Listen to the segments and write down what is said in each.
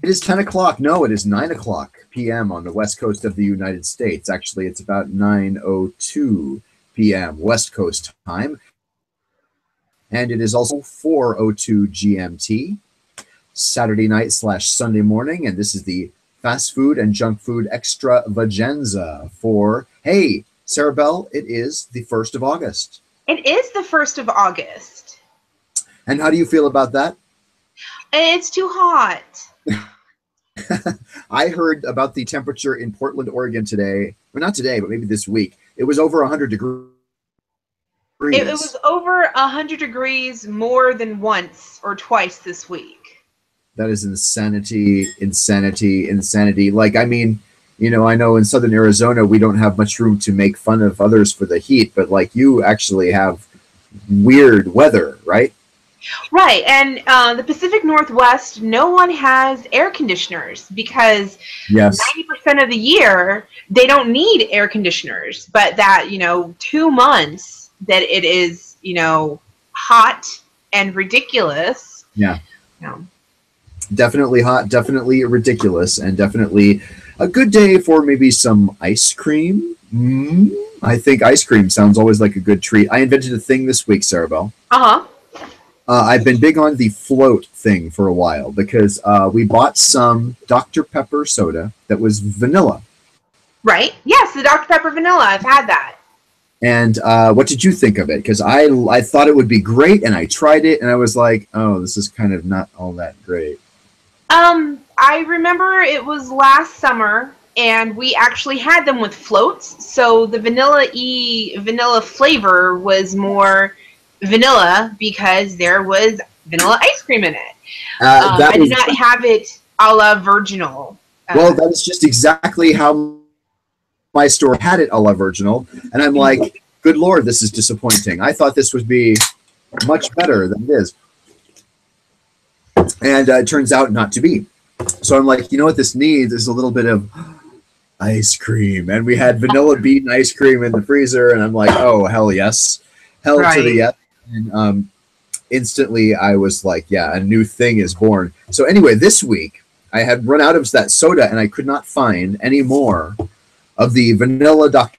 It is 10 o'clock. No, it is 9 o'clock p.m. on the west coast of the United States. Actually, it's about 9:02 p.m. West Coast time. And it is also 4:02 GMT, Saturday night / Sunday morning. And this is the fast food and junk food extravaganza for, hey, Sarah Bell, it is the 1st of August. It is the 1st of August. And how do you feel about that? It's too hot. I heard about the temperature in Portland, Oregon today. Well, not today, but maybe this week. It was over 100 degrees. It was over 100 degrees more than once or twice this week. That is insanity, insanity, insanity. Like, I mean, you know, I know in southern Arizona, we don't have much room to make fun of others for the heat, but like you actually have weird weather, right? Right, and the Pacific Northwest, no one has air conditioners because 90% of the year, they don't need air conditioners. But that, 2 months that it is, hot and ridiculous. Yeah. Definitely hot, definitely ridiculous, and definitely a good day for maybe some ice cream. I think ice cream sounds always like a good treat. I invented a thing this week, Sarah Bell. Uh-huh. I've been big on the float thing for a while because we bought some Dr. Pepper soda that was vanilla. Right. Yes, the Dr. Pepper vanilla. I've had that. And what did you think of it? Because I thought it would be great, and I tried it, and I was like, oh, this is kind of not all that great. I remember it was last summer, and we actually had them with floats. So the vanilla flavor was more vanilla because there was vanilla ice cream in it. I did not have it a la virginal. Well, that is just exactly how my store had it a la virginal, and I'm like, good Lord, this is disappointing. I thought this would be much better than it is. And it turns out not to be. So I'm like, you know what this needs is a little bit of ice cream. And we had vanilla bean ice cream in the freezer, and I'm like, oh, hell yes. Hell to the yes. And instantly I was like, yeah, a new thing is born. So anyway, this week I had run out of that soda, and I could not find any more of the vanilla Dr.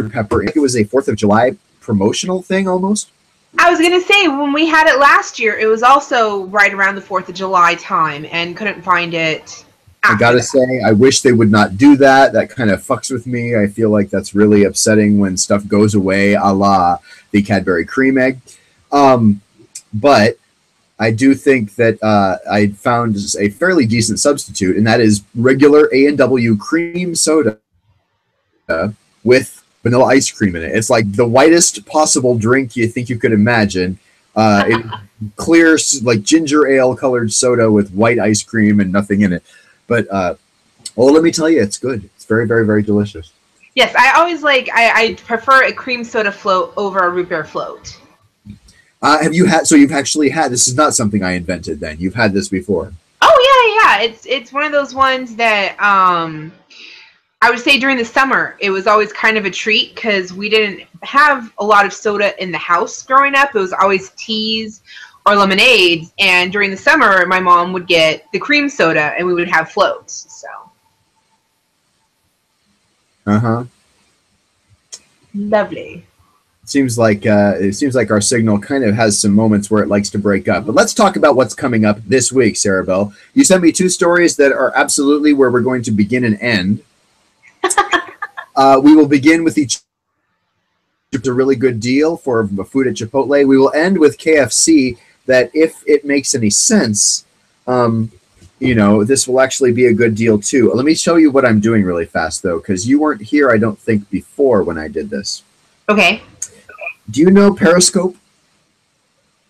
Pepper. I think it was a 4th of July promotional thing almost. I was going to say, when we had it last year, it was also right around the 4th of July time, and couldn't find it. I got to say, I wish they would not do that. That kind of fucks with me. I feel like that's really upsetting when stuff goes away, a la the Cadbury Cream Egg. But I do think that I found a fairly decent substitute, and that is regular A&W cream soda with vanilla ice cream in it. It's like the whitest possible drink you think you could imagine. Clear, like ginger ale colored soda with white ice cream and nothing in it. But let me tell you, it's good. It's very, very, very delicious. Yes, I always I prefer a cream soda float over a root beer float. Have you had? So you've actually had. This is not something I invented. Then you've had this before. Oh yeah. It's one of those ones that I would say during the summer it was always kind of a treat because we didn't have a lot of soda in the house growing up. It was always teas or lemonades, and during the summer my mom would get the cream soda and we would have floats. So. Lovely. It seems like our signal kind of has some moments where it likes to break up. But let's talk about what's coming up this week, Sarah Bell. You sent me 2 stories that are absolutely where we're going to begin and end. We will begin with it's a really good deal for food at Chipotle. We will end with KFC. That if it makes any sense, this will actually be a good deal too. Let me show you what I'm doing really fast though, because you weren't here, I don't think, before when I did this. Okay. Do you know Periscope?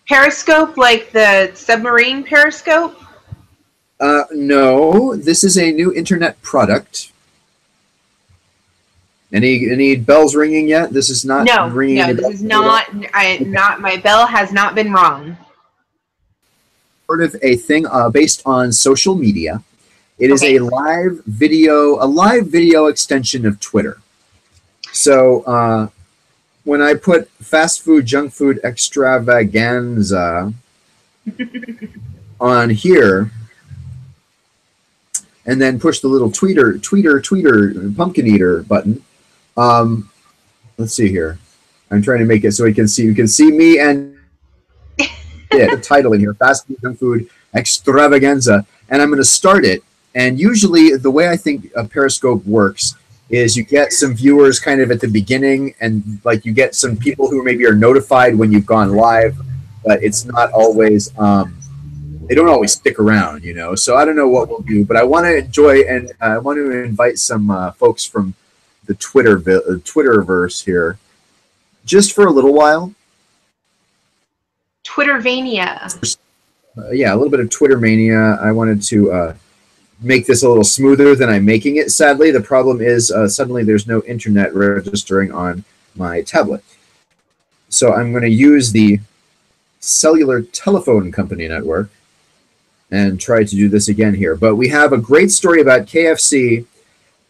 Periscope, like the submarine Periscope? No. This is a new internet product. Any bells ringing yet? This is not ringing. No, this is not. My bell has not been rung. Sort of a thing based on social media. It is a live video extension of Twitter. So when I put fast food, junk food extravaganza on here, and then push the little tweeter pumpkin eater button. Let's see here. I'm trying to make it so you can see me and the title in here, Fast Food Junk Food Extravaganza, and I'm going to start it. And usually the way I think Periscope works is you get some viewers kind of at the beginning, and like you get some people who maybe are notified when you've gone live, but it's not always they don't always stick around, you know. So I don't know what we'll do, but I want to enjoy, and I want to invite some folks from the Twitterverse here just for a little while. Twittervania. Yeah, a little bit of Twitter mania. I wanted to make this a little smoother than I'm making it. Sadly, the problem is suddenly there's no internet registering on my tablet. So I'm going to use the cellular telephone company network and try to do this again here. But we have a great story about KFC,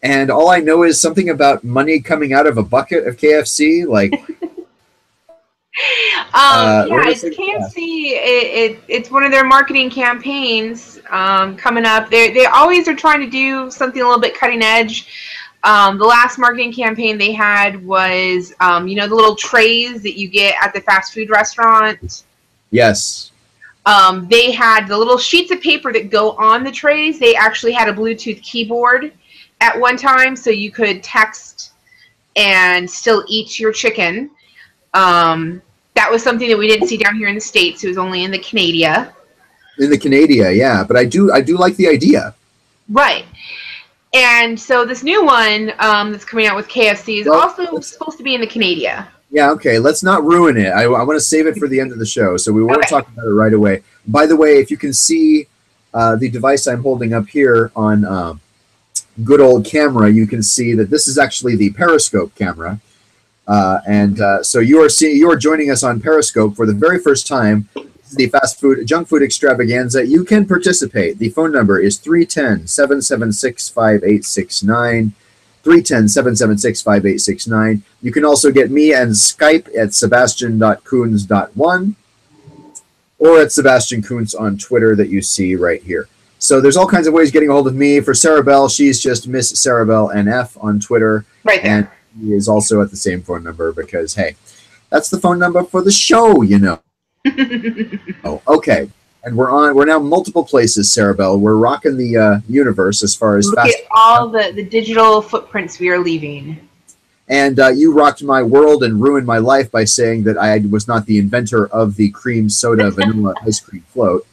and all I know is something about money coming out of a bucket of KFC, like... yeah, it's KFC. It's one of their marketing campaigns coming up. They always are trying to do something a little bit cutting edge. The last marketing campaign they had was, you know, the little trays that you get at the fast food restaurant. Yes. They had the little sheets of paper that go on the trays. They actually had a Bluetooth keyboard at one time, so you could text and still eat your chicken. That was something that we didn't see down here in the States. It was only in the Canada. In the Canada, yeah. But I do like the idea. Right. And so this new one that's coming out with KFC is also supposed to be in the Canada. Yeah, okay. Let's not ruin it. I want to save it for the end of the show, so we won't talk about it right away. By the way, if you can see the device I'm holding up here on good old camera, you can see that this is actually the Periscope camera. So you are joining us on Periscope for the very first time. This is the Fast Food Junk Food Extravaganza. You can participate. The phone number is 310-776-5869. 310-776-5869. You can also get me and Skype at sebastian.kuhns.1 or at Sebastian Kuhns on Twitter that you see right here. So there's all kinds of ways getting a hold of me. For Sarah Bell, she's just Miss Sarah Bell NF on Twitter. Right there. And he is also at the same phone number because, hey, that's the phone number for the show, you know. Oh, okay. And we're now multiple places, Sarah Bell. We're rocking the universe as far as look at all the digital footprints we are leaving. And you rocked my world and ruined my life by saying that I was not the inventor of the cream soda vanilla ice cream float.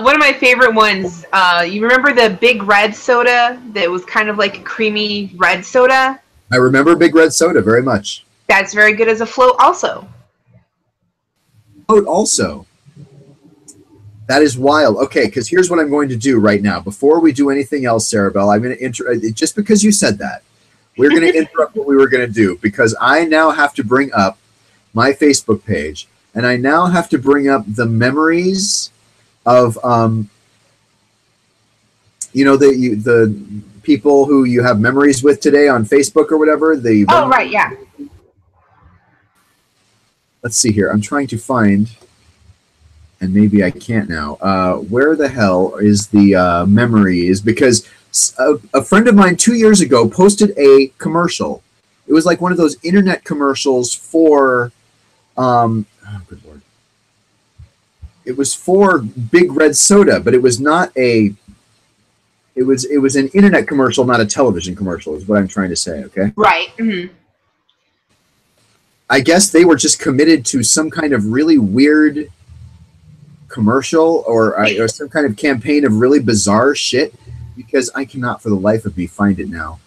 One of my favorite ones, you remember the Big Red soda that was kind of like a creamy red soda? I remember Big Red soda very much. That's very good as a float also. Float also. That is wild. Okay, because here's what I'm going to do right now. Before we do anything else, Sarah Bell, I'm going to just because you said that, we're going to interrupt what we were going to do because I now have to bring up my Facebook page, and I now have to bring up the memories of you know, the people who you have memories with today on Facebook or whatever. Oh, right, yeah. Let's see here. I'm trying to find, and maybe I can't now. Where the hell is the memories? Because a friend of mine 2 years ago posted a commercial. It was like one of those internet commercials for, oh, good Lord. It was for Big Red soda, but it was not a. It was an internet commercial, not a television commercial. Is what I'm trying to say. Okay. Right. Mm-hmm. I guess they were just committed to some kind of really weird commercial or some kind of campaign of really bizarre shit, because I cannot for the life of me find it now.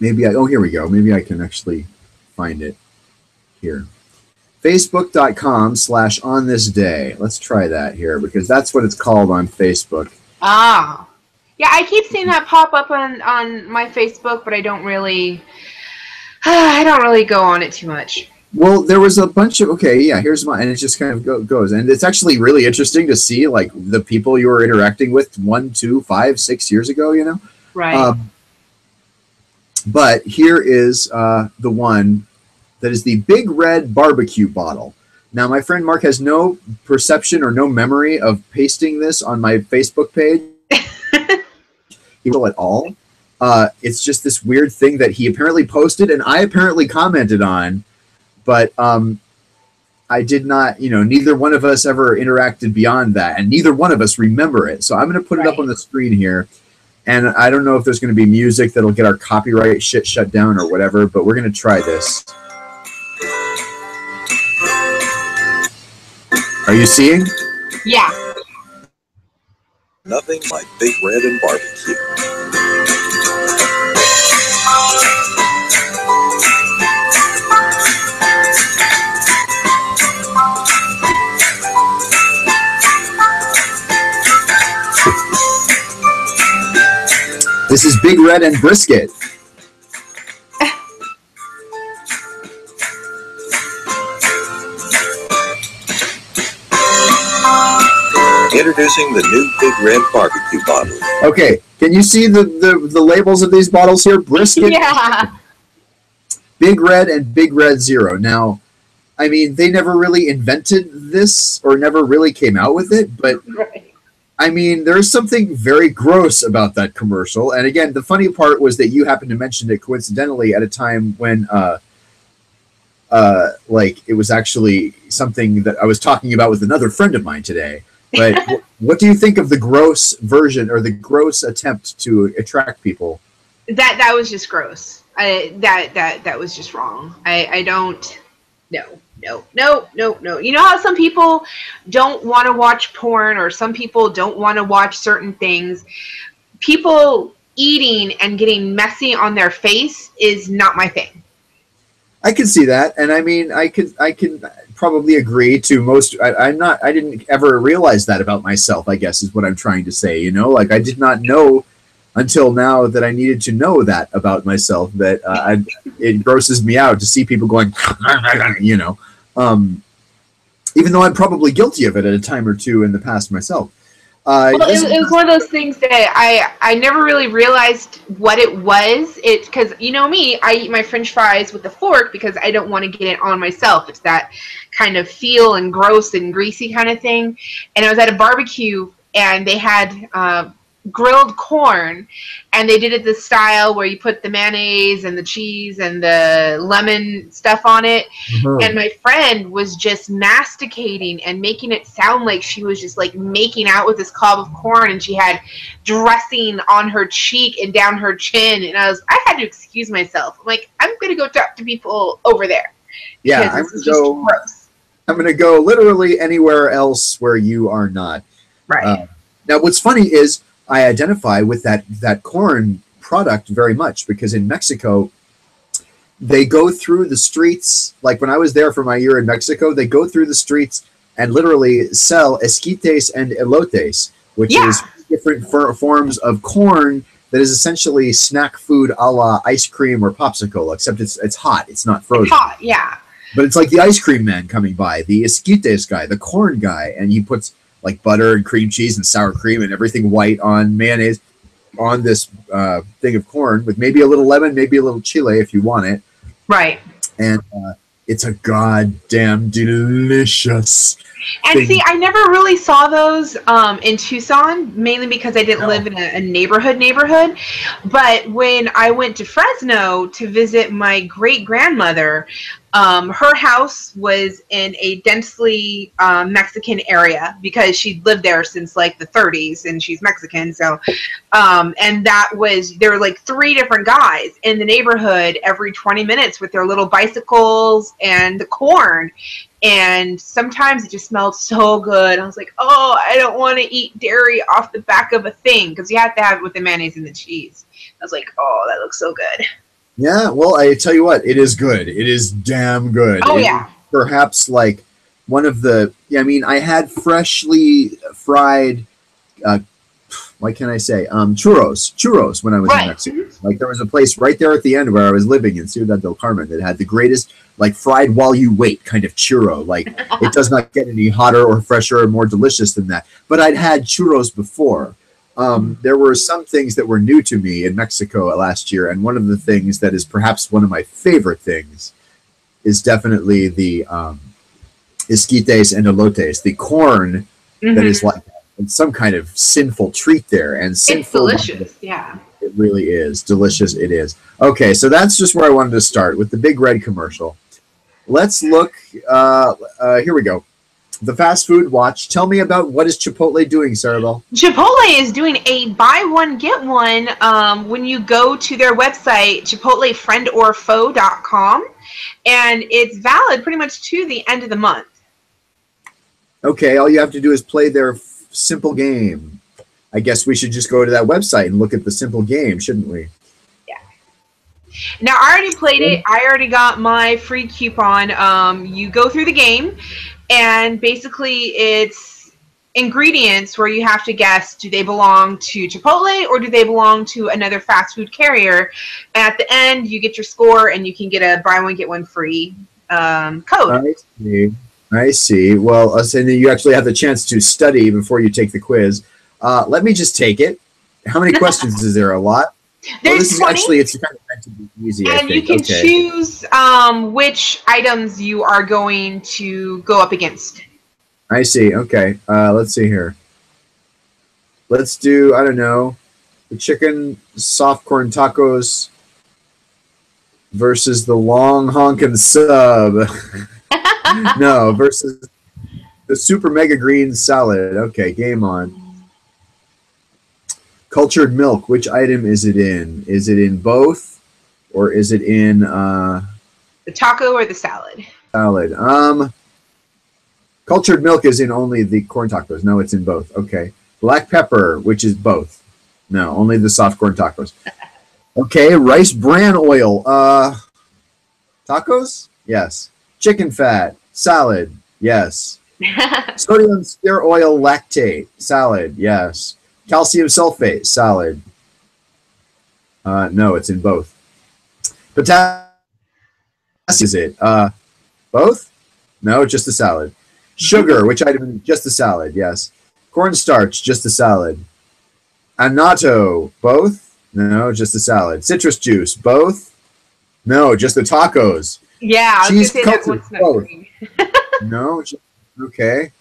Maybe oh, here we go. Maybe I can actually find it here. Facebook.com/onthisday. Let's try that here because that's what it's called on Facebook. Ah. Yeah, I keep seeing that pop up on my Facebook, but I don't really go on it too much. Well, there was a bunch of, okay, yeah, here's mine, and it just kind of goes. And it's actually really interesting to see, like, the people you were interacting with 1, 2, 5, 6 years ago, you know? Right. But here is the one that is the Big Red barbecue bottle. Now, my friend Mark has no perception or no memory of pasting this on my Facebook page. He will at all. It's just this weird thing that he apparently posted and I apparently commented on, but I did not, neither one of us ever interacted beyond that, and neither one of us remember it. So I'm going to put it up on the screen here, and I don't know if there's going to be music that'll get our copyright shit shut down or whatever, but we're going to try this. Are you seeing? Yeah. Nothing like Big Red and barbecue. This is Big Red and Brisket. Introducing the new Big Red barbecue bottle. Okay, can you see the labels of these bottles here? Brisket, Yeah. Big Red, and Big Red Zero. Now, I mean, they never really invented this or never really came out with it, but Right. I mean, there's something very gross about that commercial. And again, the funny part was that you happened to mention it coincidentally at a time when like it was actually something that I was talking about with another friend of mine today. But what do you think of the gross version or the gross attempt to attract people? That was just gross. That was just wrong. I don't. No. You know how some people don't want to watch porn, or some people don't want to watch certain things? People eating and getting messy on their face is not my thing. I can see that, and I mean, I can probably agree to most. I didn't ever realize that about myself, I guess is what I'm trying to say. Like I did not know until now that I needed to know that about myself. That it grosses me out to see people going, even though I'm probably guilty of it at a time or two in the past myself. Well, it was one of those things that I never really realized what it was. It because me, I eat my French fries with a fork because I don't want to get it on myself. It's that kind of feel and gross and greasy kind of thing. And I was at a barbecue and they had grilled corn, and they did it this style where you put the mayonnaise and the cheese and the lemon stuff on it. Mm-hmm. And my friend was just masticating and making it sound like she was just like making out with this cob of corn, and she had dressing on her cheek and down her chin, and I had to excuse myself. I'm like, I'm gonna go talk to people over there. Yeah, I'm gonna go literally anywhere else where you are not. Right. Now what's funny is I identify with that corn product very much, because in Mexico, they go through the streets. Like when I was there for my year in Mexico, they go through the streets and literally sell esquites and elotes, which is different forms of corn that is essentially snack food a la ice cream or popsicle, except it's hot. It's not frozen. It's hot, yeah. But it's like the ice cream man coming by, the esquites guy, the corn guy, and he puts like butter and cream cheese and sour cream and everything white on mayonnaise on this thing of corn with maybe a little lemon, maybe a little chile if you want it. Right. And it's a goddamn delicious And see, I never really saw those in Tucson, mainly because I didn't live in a neighborhood. But when I went to Fresno to visit my great-grandmother, her house was in a densely Mexican area because she'd lived there since like the 30s, and she's Mexican. So, and there were like 3 different guys in the neighborhood every 20 minutes with their little bicycles and the corn. And sometimes it just smelled so good. I was like, oh, I don't want to eat dairy off the back of a thing, because you have to have it with the mayonnaise and the cheese. I was like, oh, that looks so good. Yeah, well, I tell you what, it is good. It is damn good. Oh, yeah. Perhaps like one of the, I had freshly fried, what can I say? Churros when I was in Mexico. Like there was a place right there at the end where I was living in Ciudad del Carmen that had the greatest, like fried while you wait kind of churro. Like it does not get any hotter or fresher or more delicious than that. But I'd had churros before. There were some things that were new to me in Mexico last year, and one of the things that is perhaps one of my favorite things is definitely the esquites and elotes, the corn that is like some kind of sinful treat there. And sinful, it's delicious, yeah. It really is. Delicious it is. Okay, so that's just where I wanted to start, with the Big Red commercial. Let's look. Here we go. The fast food watch. Tell me about, what is Chipotle doing, Sarabelle? Chipotle is doing a buy one, get one when you go to their website, chipotlefriendorfoe.com, and it's valid pretty much to the end of the month. Okay, all you have to do is play their simple game. I guess we should just go to that website and look at the simple game, shouldn't we? Yeah. Now, I already played it. I already got my free coupon. You go through the game, and basically it's ingredients where you have to guess, do they belong to Chipotle or do they belong to another fast food carrier? And at the end, you get your score, and you can get a buy one, get one free code. I see. Well, and then you actually have the chance to study before you take the quiz. Let me just take it. How many questions is there? A lot? There's this is 20, actually, it's kind of meant to be easy, and you can choose which items you are going to go up against. I see. Okay. Let's see here. Let's do, I don't know, the chicken soft corn tacos versus the long honkin' sub. No, versus the super mega green salad. Okay, game on. Cultured milk, which item is it in? Is it in both, or is it in the taco or the salad? Salad. Cultured milk is in only the corn tacos. No, it's in both. Okay. Black pepper, which is both. No, only the soft corn tacos. Okay, rice bran oil. Tacos? Yes. Chicken fat. Salad. Yes. Sodium stearin oil lactate. Salad. Yes. Calcium sulfate. Salad. No, it's in both. Potassium. Is it? Both? No, just the salad. Sugar, which item? Just the salad. Yes. Cornstarch. Just the salad. Annatto. Both? No, just the salad. Citrus juice. Both? No, just the tacos. Yeah, I was cheese culture. Both. No. Okay.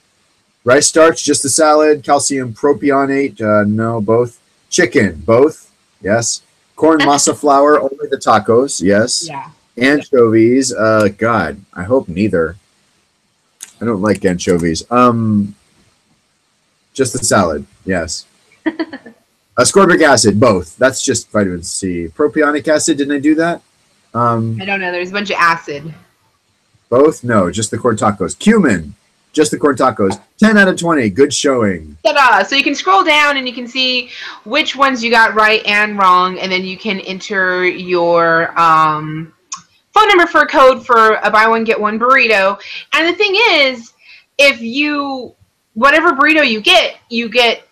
Rice starch, just the salad. Calcium propionate, no, both. Chicken, both. Yes. Corn masa flour, only the tacos. Yes. Yeah. Anchovies, God, I hope neither. I don't like anchovies. Just the salad. Yes. Ascorbic acid, both. That's just vitamin C. Propionic acid, didn't I do that? I don't know. There's a bunch of acid. Both? No, just the corn tacos. Cumin. Just the corn tacos. 10 out of 20. Good showing. Ta-da! So you can scroll down and you can see which ones you got right and wrong, and then you can enter your phone number for a code for a buy one, get one burrito. And the thing is, if you, whatever burrito you get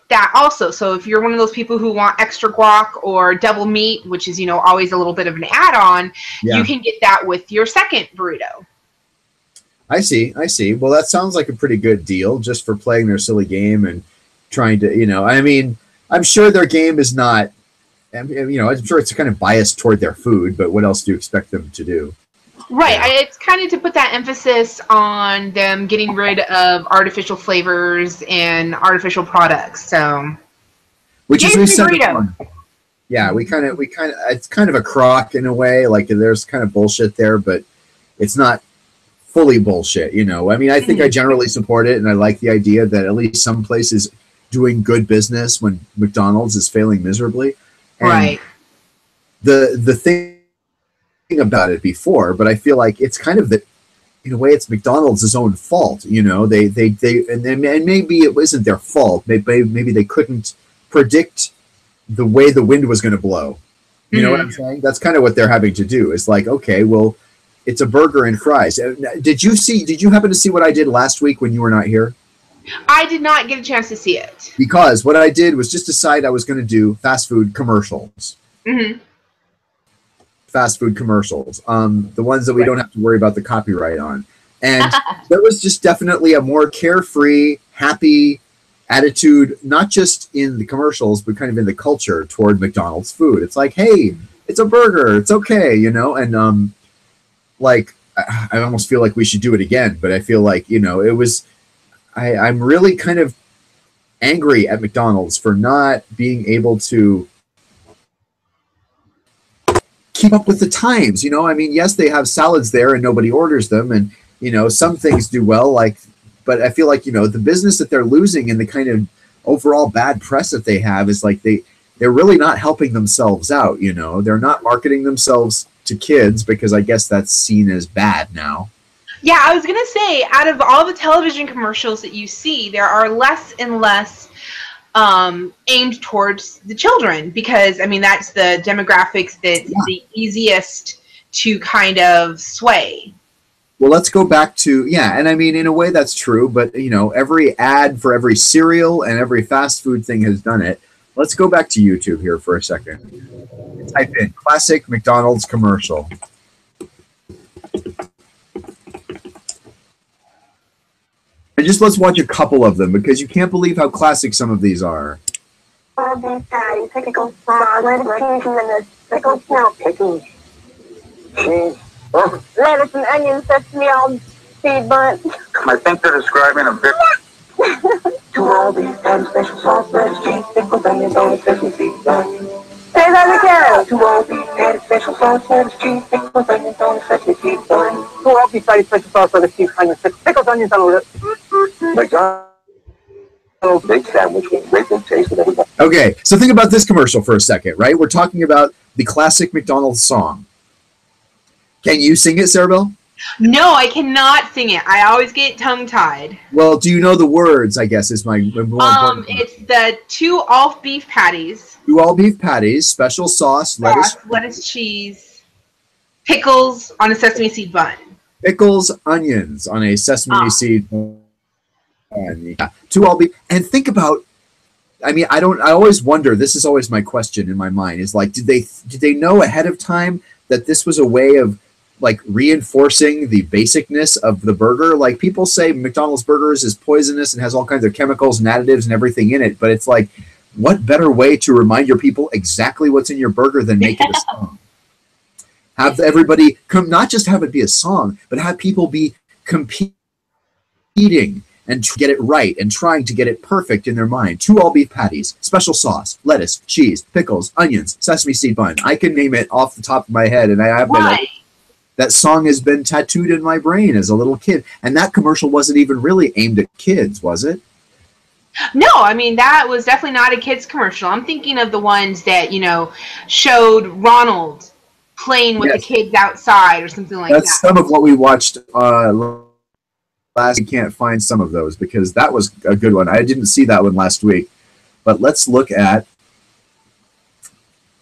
that also. So if you're one of those people who want extra guac or double meat, which is, always a little bit of an add-on, you can get that with your second burrito. I see. Well, that sounds like a pretty good deal just for playing their silly game and trying to, I'm sure their game is not, I'm sure it's kind of biased toward their food, but what else do you expect them to do? Right. It's kind of to put that emphasis on them getting rid of artificial flavors and artificial products. So, which is yeah, we kind of, it's kind of a crock in a way. Like there's kind of bullshit there, but it's not fully bullshit, I think I generally support it, and I like the idea that at least some place is doing good business when McDonald's is failing miserably. And right. The thing about it before, but I feel like it's kind of that, in a way, it's McDonald's own fault. They and maybe it wasn't their fault. Maybe they couldn't predict the way the wind was going to blow. You know what I'm saying? That's kind of what they're having to do. It's like, okay, well, it's a burger and fries. Did you happen to see what I did last week when you were not here? I did not get a chance to see it. Because what I did was just decide I was going to do fast food commercials. Mm-hmm. Fast food commercials. The ones that we don't have to worry about the copyright on. And there was just definitely a more carefree, happy attitude, not just in the commercials, but kind of in the culture toward McDonald's food. It's like, hey, it's a burger. It's okay, and like I almost feel like we should do it again, but I feel like, you know, I'm really kind of angry at McDonald's for not being able to keep up with the times. You know, I mean, yes, they have salads there and nobody orders them, and you know, some things do well, like, but I feel like, you know, the business that they're losing and the kind of overall bad press that they have is like they're really not helping themselves out. You know, they're not marketing themselves to kids because I guess that's seen as bad now. Yeah, I was gonna say, out of all the television commercials that you see, there are less and less aimed towards the children, because I mean that's the demographics that's the easiest to kind of sway. Well, let's go back to, yeah, and I mean, in a way that's true, but you know, every ad for every cereal and every fast food thing has done it. Let's go back to YouTube here for a second. Type in classic McDonald's commercial. And just let's watch a couple of them, because you can't believe how classic some of these are. Lettuce and onions, sesame on seed bun. I think they're describing a bit. To all these add special sauce, lettuce, cheese, pickles, onions on a sesame seed bun. Say that again. To all these add special sauce, lettuce, cheese, pickles, onions on a sesame seed bun. To all these add special sauce, lettuce, cheese, onions, pickles, onions on a McDonald's big sandwich with great big taste and everything. Okay, so think about this commercial for a second, right? We're talking about the classic McDonald's song. Can you sing it, Sarabelle? No, I cannot sing it. I always get tongue-tied. Well, do you know the words, I guess, is my more important. It's the 2 all beef patties. 2 all beef patties, special sauce, lettuce, cheese, pickles on a sesame seed bun. Pickles, onions on a sesame seed bun. Yeah. 2 all beef. And think about, I mean, I always wonder, this is always my question in my mind, is like, did they know ahead of time that this was a way of like reinforcing the basicness of the burger? Like, people say McDonald's burgers is poisonous and has all kinds of chemicals and additives and everything in it, but it's like, what better way to remind your people exactly what's in your burger than make it a song? Have everybody come, not just have it be a song, but have people be competing and get it right and trying to get it perfect in their mind. 2 all beef patties, special sauce, lettuce, cheese, pickles, onions, sesame seed bun. I can name it off the top of my head, and I have that song has been tattooed in my brain as a little kid. And that commercial wasn't even really aimed at kids, was it? No, I mean, that was definitely not a kids commercial. I'm thinking of the ones that, you know, showed Ronald playing with the kids outside or something like that. That's some of what we watched last. We can't find some of those because that was a good one. I didn't see that one last week. But let's look at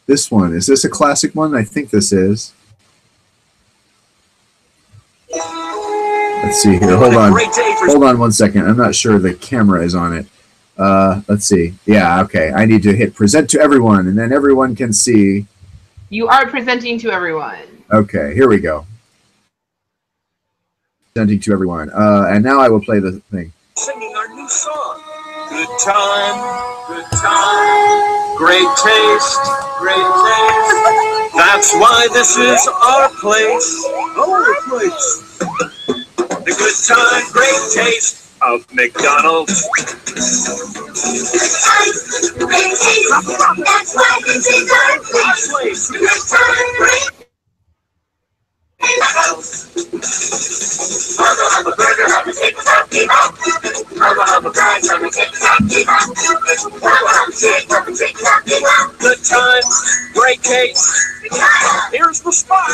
this one. Is this a classic one? I think this is. Let's see here. Hold on. Hold on 1 second. I'm not sure the camera is on it. Let's see. Yeah, okay. I need to hit present to everyone, and then everyone can see. You are presenting to everyone. Okay, here we go. Presenting to everyone. And now I will play the thing. Singing our new song. Good time, great taste, great taste. That's why this is our place. Our place. The good time, great taste of McDonald's. Good time, great taste. That's why this is our place. Good time, great I'm a burger, I'm a chicken, I'm a fries, I'm a chicken, I'm a chicken, good time, great case. Here's the spot.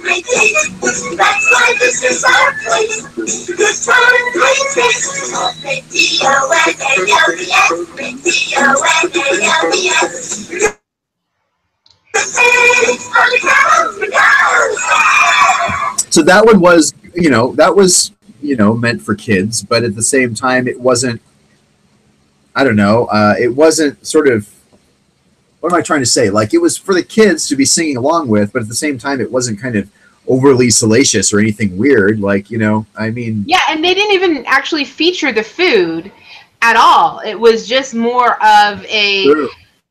Great taste. That's why this is our place. Good time, great taste. McDonald's. So that one was, meant for kids, but at the same time, it wasn't, it wasn't sort of, what am I trying to say? Like, it was for the kids to be singing along with, but at the same time, it wasn't kind of overly salacious or anything weird. Like, Yeah, and they didn't even actually feature the food at all. It was just more of a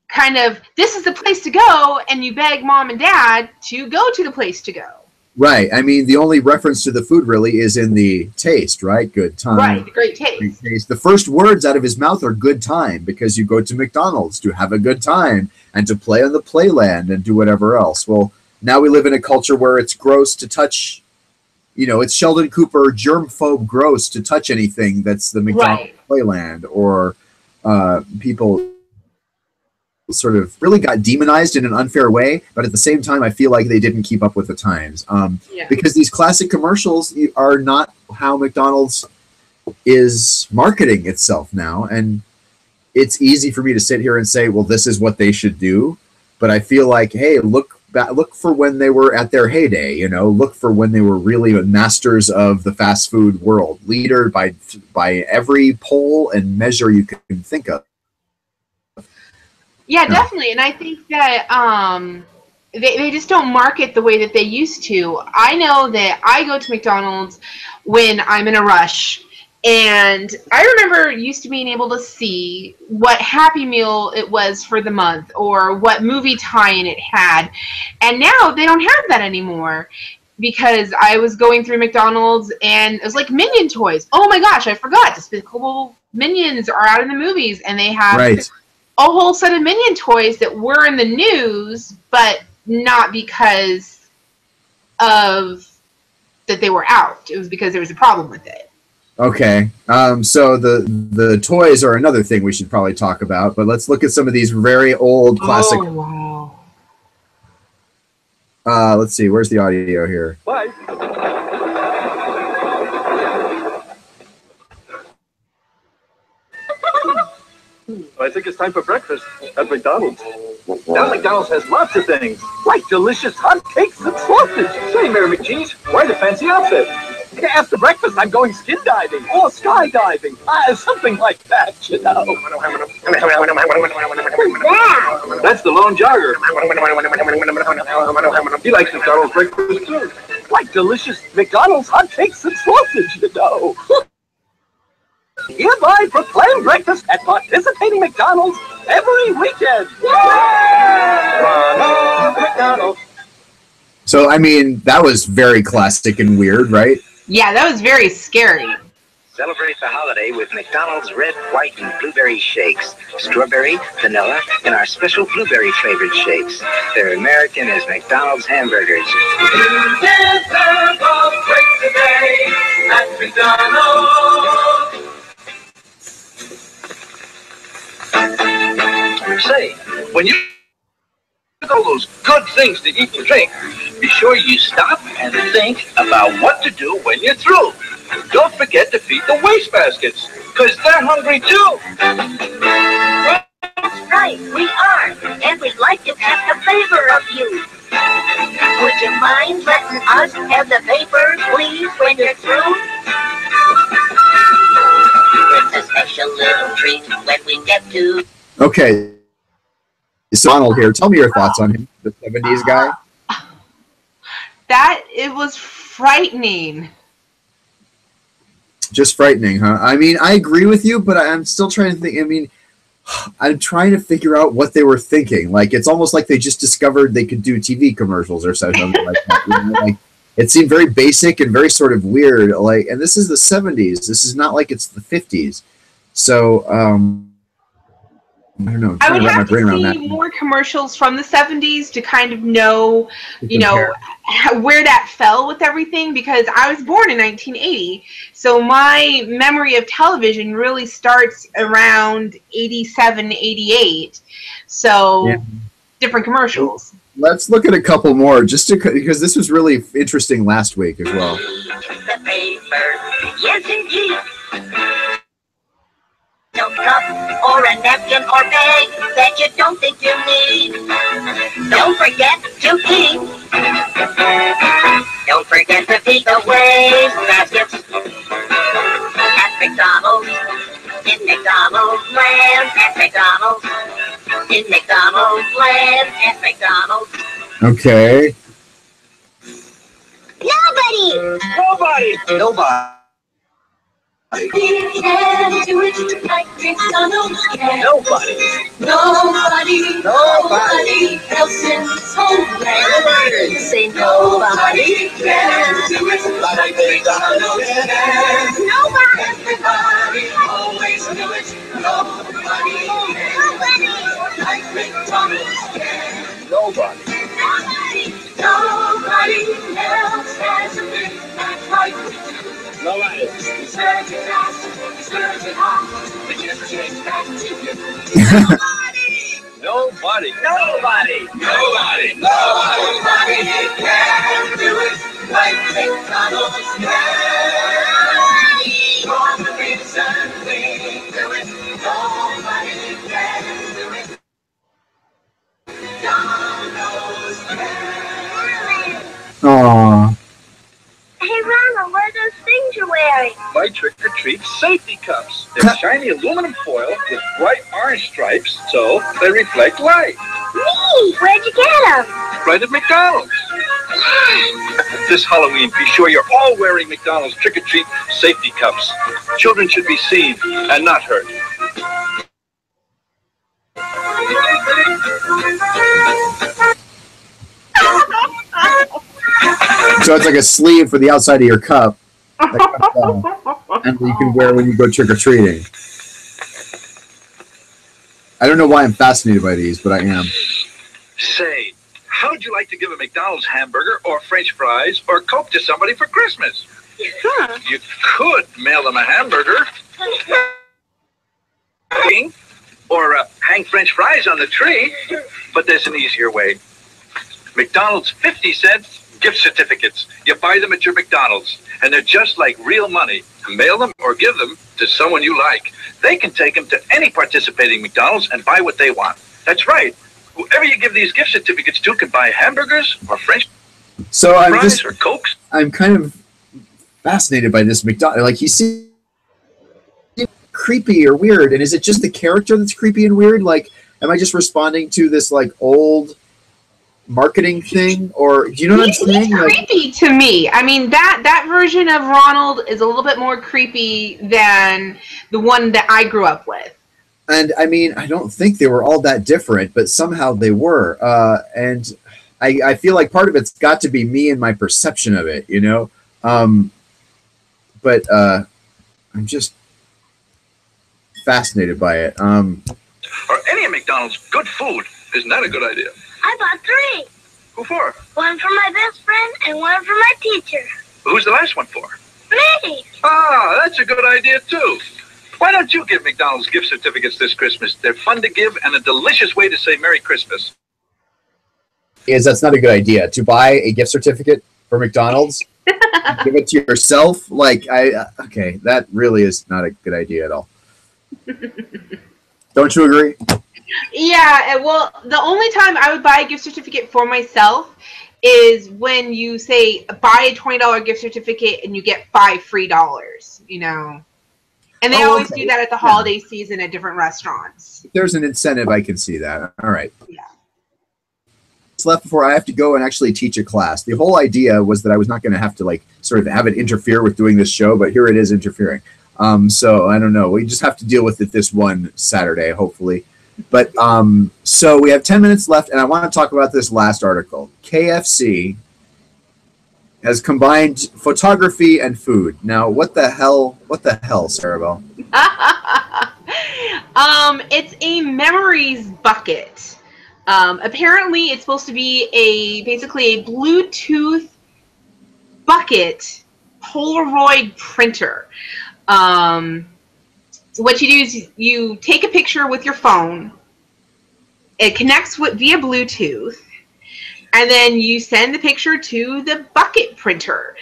kind of, this is the place to go, and you beg mom and dad to go to the place to go. Right. I mean, the only reference to the food really is in the taste, right? Good time. Right, the great taste. Great taste. The first words out of his mouth are good time because you go to McDonald's to have a good time and to play on the playland and do whatever else. Well, now we live in a culture where it's gross to touch, it's Sheldon Cooper germphobe gross to touch anything that's the McDonald's playland, or people sort of really got demonized in an unfair way, but at the same time I feel like they didn't keep up with the times, because these classic commercials are not how McDonald's is marketing itself now. And it's easy for me to sit here and say, well, this is what they should do, but I feel like, hey, look for when they were at their heyday, look for when they were really masters of the fast food world, leader by every poll and measure you can think of. Yeah, definitely. And I think that they just don't market the way that they used to. I know that I go to McDonald's when I'm in a rush. And I remember used to being able to see what Happy Meal it was for the month or what movie tie-in it had. And now they don't have that anymore. Because I was going through McDonald's and it was like Minion toys. Oh my gosh, I forgot. Despicable Minions are out in the movies and they have... Right. A whole set of Minion toys that were in the news, but not because of that they were out. It was because there was a problem with it. Okay. So the toys are another thing we should probably talk about, but let's look at some of these very old classic. Oh, wow. Let's see. Where's the audio here? Bye. I think it's time for breakfast at McDonald's. Now McDonald's has lots of things, like delicious hot cakes and sausage. Say, Mary McCheese, why the fancy outfit? After breakfast, I'm going skin diving or skydiving. Something like that, That's the lone jogger. He likes McDonald's breakfast too. Like delicious McDonald's hot cakes and sausage, Hereby proclaim breakfast at participating McDonald's every weekend. McDonald's. So, I mean, that was very classic and weird, right? Yeah, that was very scary. Celebrate the holiday with McDonald's red, white, and blueberry shakes. Strawberry, vanilla, and our special blueberry flavored shakes. They're American as McDonald's hamburgers. Today at McDonald's. Say, when you get all those good things to eat and drink, be sure you stop and think about what to do when you're through. Don't forget to feed the waste baskets, because they're hungry too. That's right, we are, and we'd like to ask a favor of you. Would you mind letting us have the papers, please, when you're through? It's a special little treat when we get to... Okay. So Donald here. Tell me your thoughts on him, the 70s guy. It was frightening. Just frightening, huh? I mean, I agree with you, but I'm still trying to think. I mean, I'm trying to figure out what they were thinking. Like, it's almost like they just discovered they could do TV commercials or something like that. Like, it seemed very basic and very sort of weird. Like, and this is the 70s. This is not like it's the 50s. So, I don't know. I would have to see more commercials from the 70s to kind of know, where that fell with everything, because I was born in 1980. So my memory of television really starts around 87, 88. So different commercials. Let's look at a couple more, because this was really interesting last week as well. The paper, yes indeed. No cup or a napkin or bag that you don't think you need. Don't forget to eat. Don't forget to feed the waste baskets at McDonald's. In McDonald's land at McDonald's. In McDonald's land at McDonald's. Okay. Nobody. Nobody. can do it like McDonald's can. Nobody. Nobody else in this whole land. Say nobody can do it like McDonald's can. Nobody. Everybody always do it. Nobody can like McDonald's can. Nobody. Nobody else has a Big Mac like we do. Nobody. We serve it fast, we serve it hot, we just change back to you. Nobody. Nobody can do it like McDonald's can. For the reason we do it, nobody can do it. McDonald's can. Aww. Hey, Ronald, what are those things you're wearing? My trick-or-treat safety cups. They're shiny aluminum foil with bright orange stripes, so they reflect light. Neat! Where'd you get them? Right at McDonald's. This Halloween, be sure you're all wearing McDonald's trick-or-treat safety cups. Children should be seen and not hurt. So it's like a sleeve for the outside of your cup that comes down, and you can wear when you go trick-or-treating. I don't know why I'm fascinated by these, but I am. Say, how would you like to give a McDonald's hamburger or French fries or Coke to somebody for Christmas? You could mail them a hamburger or hang French fries on the tree, but there's an easier way. McDonald's 50-cent gift certificates. You buy them at your McDonald's, and they're just like real money. Mail them or give them to someone you like. They can take them to any participating McDonald's and buy what they want. That's right. Whoever you give these gift certificates to can buy hamburgers or French fries or Cokes. I'm kind of fascinated by this McDonald. Like, he seems creepy or weird, and is it just the character that's creepy and weird? Like, am I just responding to this like old marketing thing, or do you know what I'm saying? He's creepy to me. I mean, that version of Ronald is a little bit more creepy than the one that I grew up with. And I mean, I don't think they were all that different, but somehow they were. And I feel like part of it's got to be me and my perception of it, you know? But I'm just fascinated by it. Or any of McDonald's good food. Isn't that a good idea? I bought 3. Who for? One for my best friend and one for my teacher. Who's the last one for? Me! Ah, that's a good idea, too. Why don't you give McDonald's gift certificates this Christmas? They're fun to give and a delicious way to say Merry Christmas. That's not a good idea. To buy a gift certificate for McDonald's, give it to yourself? Like, okay, that really is not a good idea at all. Don't you agree? Yeah, well, the only time I would buy a gift certificate for myself is when you say buy a $20 gift certificate and you get $5 free, you know. And they always do that at the holiday season at different restaurants. If there's an incentive, I can see that. All right. Yeah. It's left before I have to go and actually teach a class. The whole idea was that I was not going to have to like sort of have it interfere with doing this show, but here it is interfering. So I don't know. We just have to deal with it this one Saturday, hopefully. But so we have 10 minutes left, and I want to talk about this last article. KFC has combined photography and food. Now, what the hell, Sarabelle? It's a memories bucket. Apparently, it's supposed to be basically a Bluetooth bucket Polaroid printer. What you do is you take a picture with your phone. It connects via Bluetooth, and then you send the picture to the bucket printer.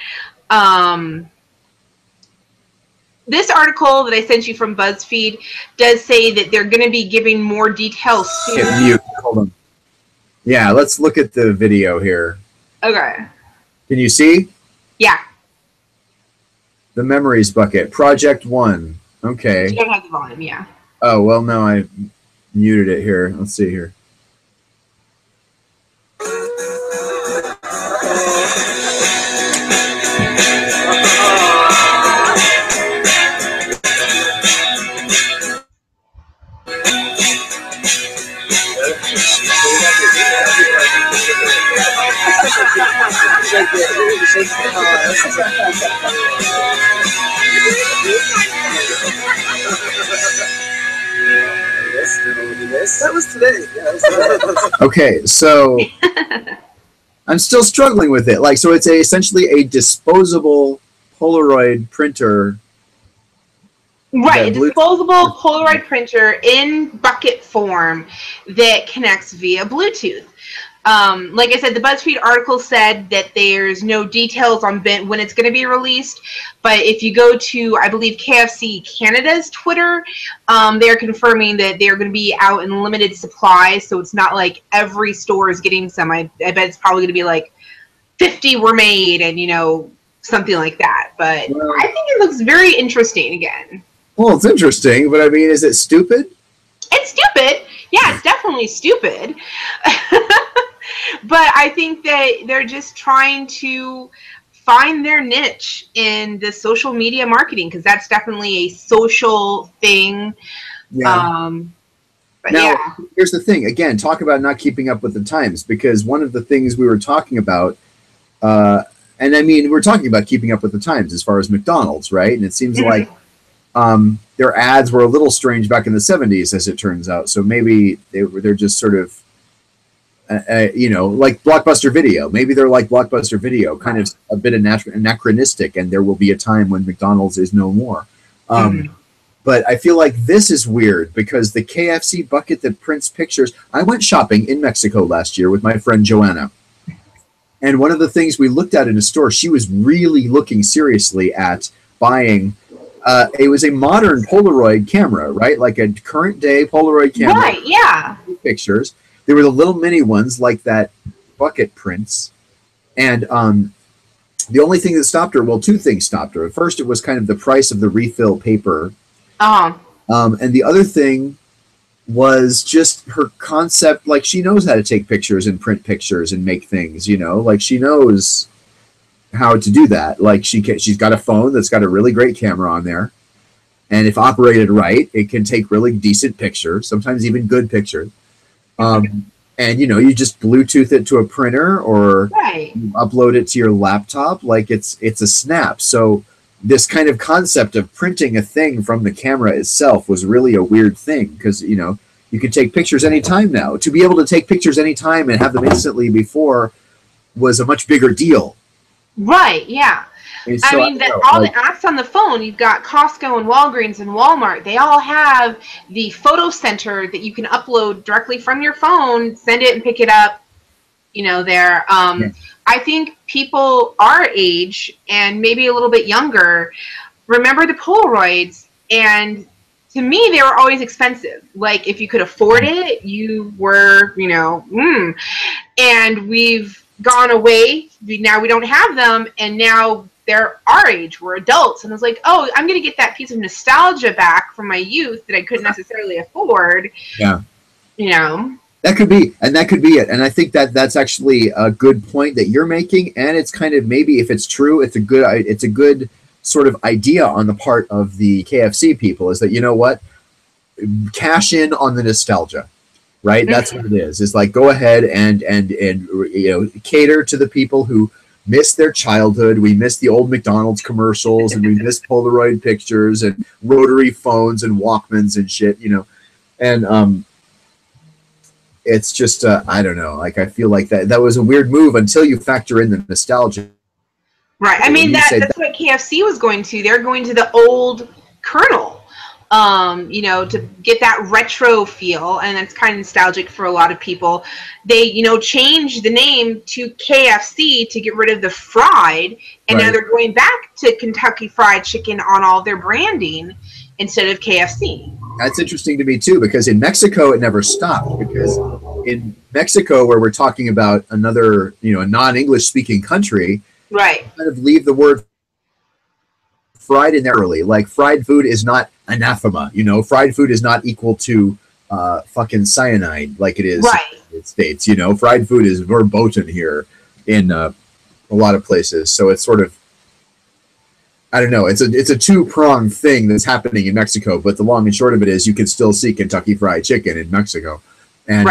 This article that I sent you from BuzzFeed does say that they're going to be giving more details soon. Mute. Hold on. Yeah, let's look at the video here. Okay. Can you see? Yeah. The Memories Bucket, Project 1. Okay. You don't have the volume, yeah. Oh, well, no, I muted it here. Let's see here. just today. Yeah, Okay, so I'm still struggling with it. Like, so it's essentially a disposable Polaroid printer. Right, a disposable Polaroid printer in bucket form that connects via Bluetooth. Like I said, the BuzzFeed article said that there's no details on when it's going to be released, but if you go to, I believe, KFC Canada's Twitter, they're confirming that they're going to be out in limited supply, so it's not like every store is getting some. I bet it's probably going to be like 50 were made and, you know, something like that. But well, I think it looks very interesting again. Well, it's interesting, but I mean, is it stupid? It's stupid. Yeah, it's definitely stupid. But I think that they're just trying to find their niche in the social media marketing, because that's definitely a social thing. Yeah. But now, yeah. Here's the thing. Again, talk about not keeping up with the times, because one of the things we were talking about, and I mean, we're talking about keeping up with the times as far as McDonald's, right? And it seems like their ads were a little strange back in the 70s, as it turns out. So maybe they're just sort of, you know, like Blockbuster Video. Maybe they're like Blockbuster Video, kind of a bit anachronistic, and there will be a time when McDonald's is no more. But I feel like this is weird, because the KFC bucket that prints pictures, I went shopping in Mexico last year with my friend Joanna. And one of the things we looked at in a store, she was really looking seriously at buying. It was a modern Polaroid camera, right? Like a current day Polaroid camera. Right, yeah. Pictures. There were the little mini ones like that bucket prints. And the only thing that stopped her, well, two things stopped her. At first, it was kind of the price of the refill paper. And the other thing was just her concept. Like, she knows how to take pictures and print pictures and make things, you know? Like, she knows how to do that. Like, she's got a phone that's got a really great camera on there. And if operated right, it can take really decent pictures, sometimes even good pictures. And, you know, you just Bluetooth it to a printer, or you upload it to your laptop. Like, it's a snap. So this kind of concept of printing a thing from the camera itself was really a weird thing, because, you know, you can take pictures anytime now. To be able to take pictures anytime and have them instantly before was a much bigger deal. Right, yeah. And so, I mean, all the apps on the phone, you've got Costco and Walgreens and Walmart. They all have the photo center that you can upload directly from your phone, send it and pick it up, you know, there. I think people our age and maybe a little bit younger remember the Polaroids, and to me, they were always expensive. Like, if you could afford it, you were, you know, and we've gone away. Now we don't have them, and now they're our age. We're adults, and it's like, oh, I'm going to get that piece of nostalgia back from my youth that I couldn't necessarily afford. Yeah, you know, that could be, and that could be it. And I think that that's actually a good point that you're making, and it's kind of, maybe if it's true, it's a good sort of idea on the part of the KFC people, is that, you know what, cash in on the nostalgia. Right, that's what it is. It's like, go ahead and you know, cater to the people who miss their childhood. We miss the old McDonald's commercials, and we miss Polaroid pictures and rotary phones and Walkmans and shit, you know. And it's just I don't know. Like, I feel like that was a weird move until you factor in the nostalgia. Right. I mean, that's what KFC was going to. They're going to the old kernel. You know, to get that retro feel, and it's kind of nostalgic for a lot of people. They, you know, changed the name to KFC to get rid of the fried, and now they're going back to Kentucky Fried Chicken on all their branding instead of KFC. That's interesting to me too, because in Mexico it never stopped. Because in Mexico, where we're talking about another, you know, a non-English speaking country, kind of leave the word fried in there early. Like, fried food is not anathema, you know. Fried food is not equal to fucking cyanide like it is in the United States, you know. Fried food is verboten here in a lot of places. So it's sort of, I don't know, it's a two-pronged thing that's happening in Mexico, but the long and short of it is you can still see Kentucky Fried Chicken in Mexico. And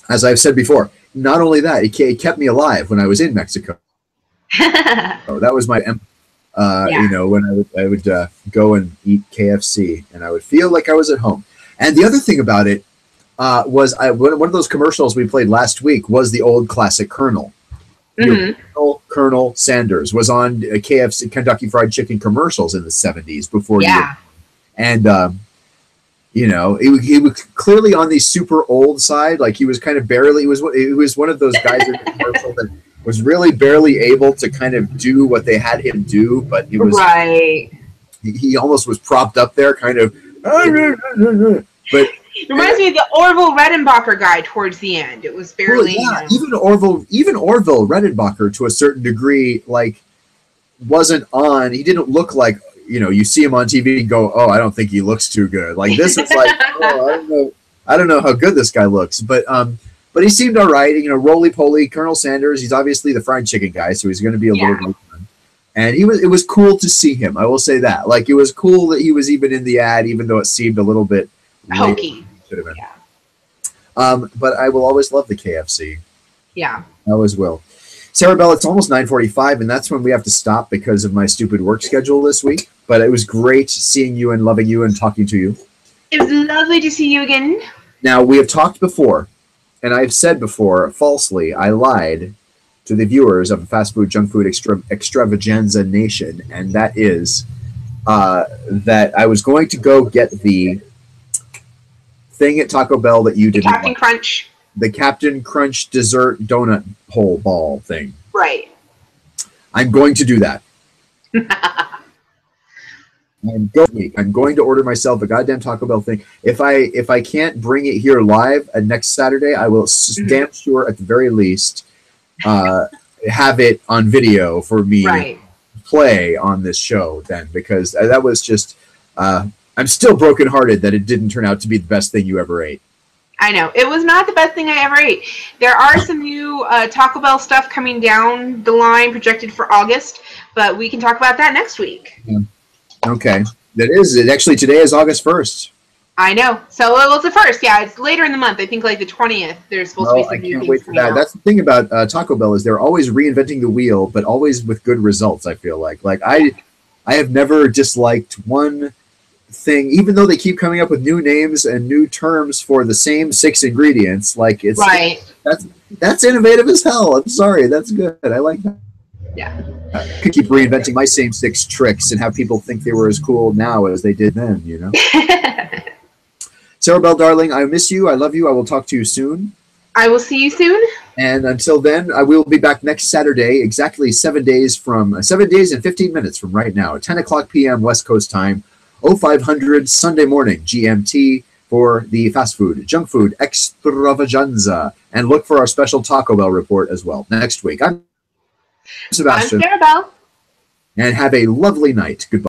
as I've said before, not only that, it kept me alive when I was in Mexico. So that was my you know, when I would go and eat KFC, and I would feel like I was at home. And the other thing about it, one of those commercials we played last week was the old classic Colonel. Colonel Sanders was on KFC, Kentucky Fried Chicken commercials in the 70s before. Yeah. And you know, he was clearly on the super old side. Like he was kind of barely. He was one of those guys in the commercial that was really barely able to kind of do what they had him do, but he was right. He almost was propped up there, kind of. But it reminds me of the Orville Redenbacher guy towards the end. It was barely. Well, yeah, even Orville Redenbacher to a certain degree, like wasn't on. He didn't look like, you know, you see him on TV and go, oh, I don't think he looks too good. Like this is like, oh, I don't know how good this guy looks, but he seemed all right. You know, roly poly, Colonel Sanders. He's obviously the fried chicken guy, so he's going to be a little bit fun. And it was cool to see him. I will say that. Like it was cool that he was even in the ad, even though it seemed a little bit hokey. Should have been. Yeah. But I will always love the KFC. Yeah. I always will. Sarah Bell, it's almost 9:45, and that's when we have to stop because of my stupid work schedule this week. But it was great seeing you and loving you and talking to you. It was lovely to see you again. Now, we have talked before, and I've said before, falsely, I lied to the viewers of Fast Food, Junk Food, Extravaganza Nation, and that is that I was going to go get the thing at Taco Bell that you didn't Captain like. Crunch. The Captain Crunch dessert donut hole ball thing. Right. I'm going to do that. I'm going to order myself a goddamn Taco Bell thing. If I can't bring it here live next Saturday, I will damn sure at the very least have it on video for me to play on this show then, because that was just I'm still brokenhearted that it didn't turn out to be the best thing you ever ate. I know. It was not the best thing I ever ate. There are some new Taco Bell stuff coming down the line projected for August, but we can talk about that next week. Yeah. Okay. That is it. Actually, today is August 1st. I know. So it's the 1st. Yeah, it's later in the month. I think like the 20th. There's supposed to be some I new can't things wait for that. out. That's the thing about Taco Bell is they're always reinventing the wheel, but always with good results, I feel like. Like I have never disliked one thing, even though they keep coming up with new names and new terms for the same 6 ingredients. Like it's that's innovative as hell. I'm sorry, that's good. I like that. Yeah, I could keep reinventing my same 6 tricks and have people think they were as cool now as they did then. You know. Sarah Bell, darling, I miss you. I love you. I will talk to you soon. I will see you soon. And until then, I will be back next Saturday, exactly 7 days and 15 minutes from right now, 10 o'clock p.m. West Coast time. 0500 Sunday morning GMT for the Fast Food, Junk Food, Extravaganza. And look for our special Taco Bell report as well next week. I'm Sebastian. I'm Sarah Bell. And have a lovely night. Goodbye.